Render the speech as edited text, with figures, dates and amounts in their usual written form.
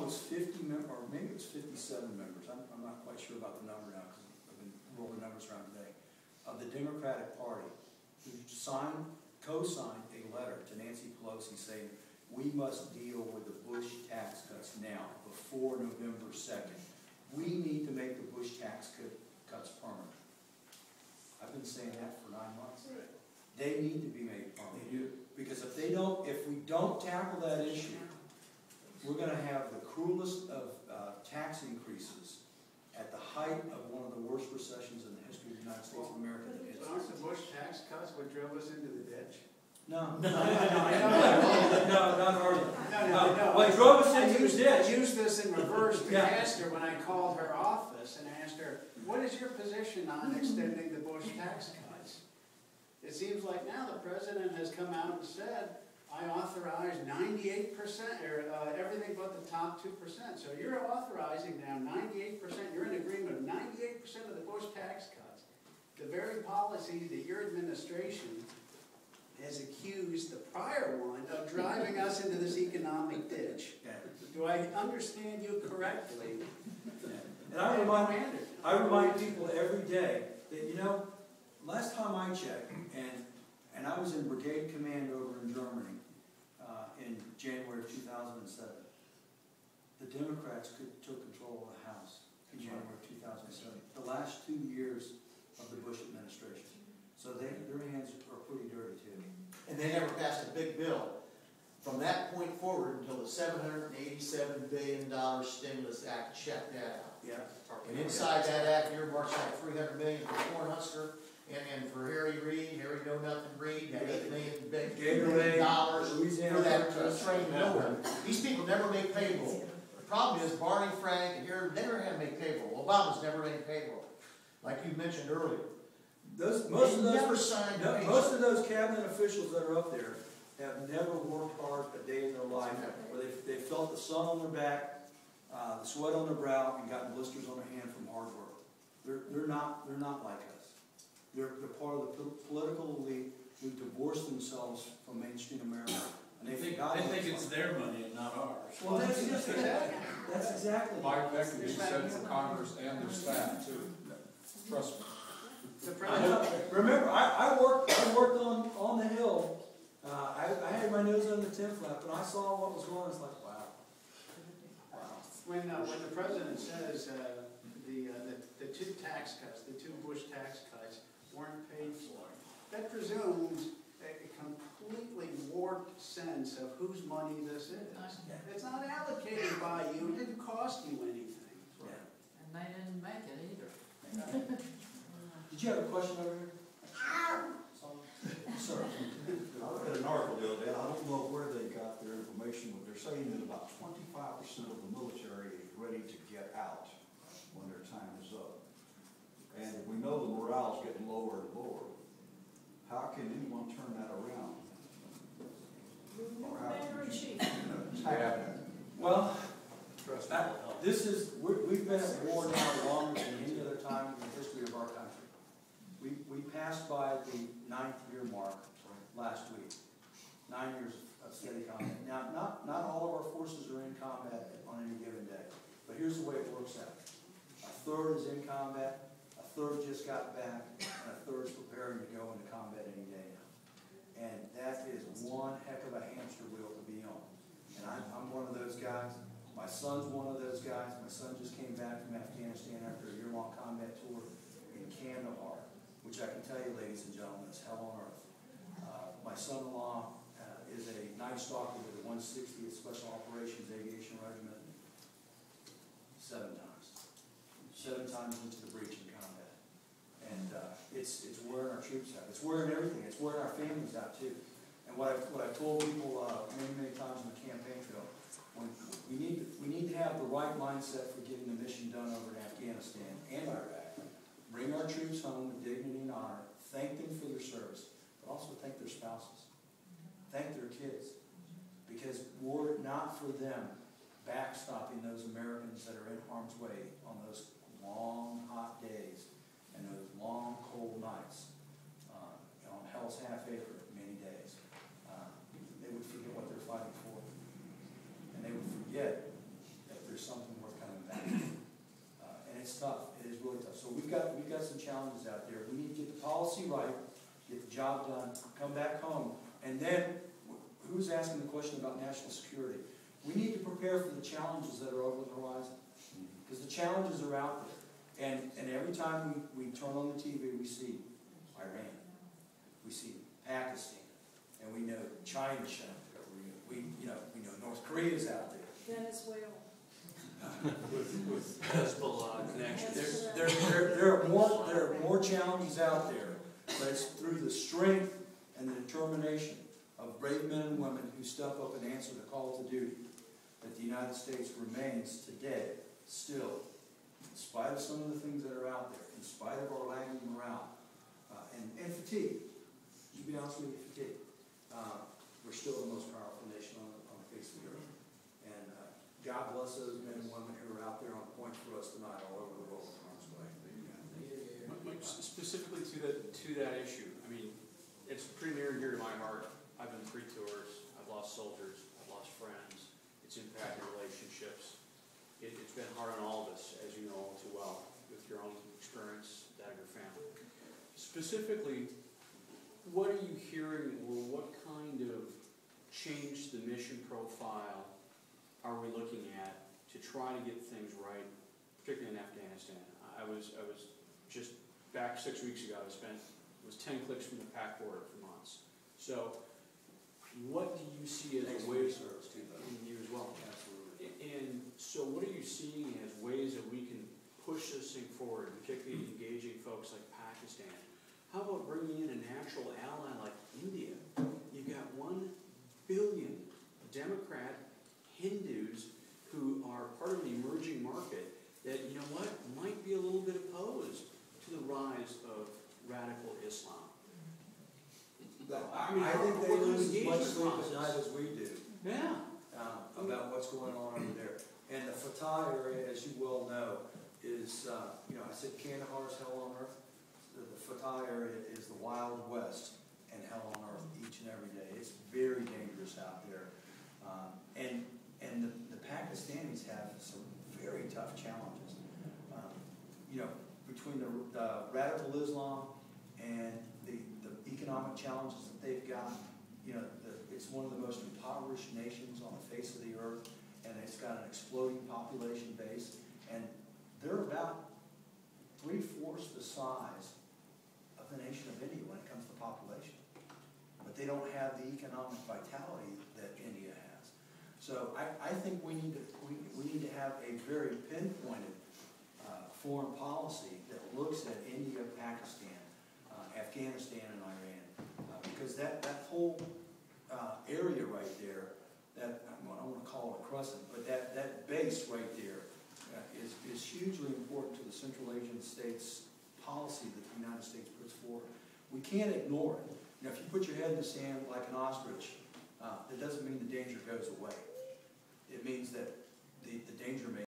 was 50 members, or maybe it was 57 members. I'm not quite sure about the number now because I've been rolling numbers around today. Of the Democratic Party, who co-signed a letter to Nancy Pelosi saying, we must deal with the Bush tax cuts now, before November 2nd. We need to make the Bush tax cuts permanent. I've been saying that for 9 months. Right. They need to be made permanent. Because if we don't tackle that issue, we're going to have the cruelest of tax increases at the height of one of the worst recessions in the history of the United States of America. Aren't the Bush tax cuts what drove us into the ditch? No. No, not hardly. No. What drove us into the ditch? I used this in reverse to ask her when I called her office and asked her, what is your position on extending the Bush tax cuts? It seems like now the president has come out and said, I authorize 98%, or everything but the top 2%. So you're authorizing now 98%, you're in agreement of 98% of the Bush tax cuts. The very policy that your administration has accused the prior one of driving us into this economic ditch. Do I understand you correctly? And I remind people every day that, you know, last time I checked, and I was in brigade command over in Germany in January of 2007. The Democrats took control of the House in January of 2007. The last 2 years of the Bush administration. So their hands are pretty dirty too. And they never passed a big bill from that point forward until the $787 billion stimulus act checked that out. Yeah. And inside that act, earmarks like $300 million for Cornhusker, and for Harry Reid, Harry Know Nothing Reid, had $8 million for that train nowhere. These people never make payroll. The problem is Barney Frank and here they never had to make payroll. Obama's never made payroll, like you mentioned earlier. Most of those cabinet officials that are up there have never worked hard a day in their life, where they felt the sun on their back, the sweat on their brow, and gotten blisters on their hand from hard work. They're not like us. They're part of the political elite who divorced themselves from mainstream America. And they think it's their money and not ours. Well, that's exactly. Mike, that can be said for Congress and their staff too. Trust me. Remember, I worked on the Hill. I had my nose on the 10th lap, and I saw what was going on. It's like, wow. When the president says the 2 tax cuts, the 2 Bush tax cuts, weren't paid for, that presumes a completely warped sense of whose money this is. It's not allocated by you. It didn't cost you anything. Yeah. And they didn't make it either. Did you have a question over here? Sir. I read an article the other day. I don't know where they got their information, but they're saying that about 25% of the military is ready to get out when their time is up. And we know the morale's getting lower and lower. How can anyone turn that around? Or how can Well, we've been at war now longer than any other time in the history of our country. We passed by the 9th year mark last week. 9 years of steady combat. Now, not all of our forces are in combat on any given day, but here's the way it works out. A third is in combat, a third just got back, and a third is preparing to go into combat any day now. And that is one heck of a hamster wheel to be on. And I'm one of those guys. My son's one of those guys. My son just came back from Afghanistan after a year-long combat tour in Kandahar, which I can tell you, ladies and gentlemen, is hell on earth. My son-in-law is a night stalker with the 160th Special Operations Aviation Regiment 7 times. 7 times into the breach in combat. And it's wearing our troops out. It's wearing everything. It's wearing our families out too. And what I've told people many times on the campaign trail, we need to have the right mindset for getting the mission done over in Afghanistan and Iraq. Bring our troops home with dignity and honor. Thank them for their service, but also thank their spouses. Thank their kids. Because were it not for them backstopping those Americans that are in harm's way on those long, hot days and those long, cold nights on Hell's Half Acre many days, they would forget what they're fighting for. And they would forget that challenges out there. We need to get the policy right, get the job done, come back home, and then, who's asking the question about national security? We need to prepare for the challenges that are over the horizon, because the challenges are out there. And every time we turn on the TV, we see Iran, we see Pakistan, and we know China's out there. We know North Korea's out there. Venezuela. With Hezbollah connections. There are more challenges out there, but it's through the strength and the determination of brave men and women who step up and answer the call to duty that the United States remains today, still, in spite of some of the things that are out there, in spite of our lagging morale, and fatigue. To be honest with you, fatigue. We're still the most powerful nation on the face of the earth. And God bless those men and women who are out there on point for us tonight all over the world in harm's way. Specifically to that issue, I mean, it's pretty near and dear to my heart. I've been 3 tours, I've lost soldiers, I've lost friends, it's impacted relationships. It's been hard on all of us, as you know all too well, with your own experience, that of your family. Specifically, what are you hearing, or what kind of change the mission profile are we looking at to try to get things right, particularly in Afghanistan? I was just back 6 weeks ago. It was 10 clicks from the PAC border for months. So, what do you see as ways, and you as well? Absolutely. And so, what are you seeing as ways that we can push this thing forward, particularly engaging folks like Pakistan? How about bringing in a natural ally like India? You've got 1 billion Democrat Hindus who are part of the emerging market that, you know what, might be a little bit opposed to the rise of radical Islam. I think they lose as much sleep at night as we do. Yeah. About what's going on over there. And the Fatah area, as you well know, is, I said Kandahar's hell on earth. The Fatah area is the Wild West and hell on earth each and every day. It's very dangerous out there. And the Pakistanis have some very tough challenges. Between the radical Islam and the economic challenges that they've got, it's one of the most impoverished nations on the face of the earth, and it's got an exploding population base, and they're about 3/4 the size of the nation of India when it comes to population. But they don't have the economic vitality that India has. So I think we need to have a very pinpointed foreign policy that looks at India, Pakistan, Afghanistan, and Iran, because that whole area right there, that I don't want to call it a crescent, but that base right there is hugely important to the Central Asian states policy that the United States puts forward. We can't ignore it. If you put your head in the sand like an ostrich, that doesn't mean the danger goes away. It means that the danger may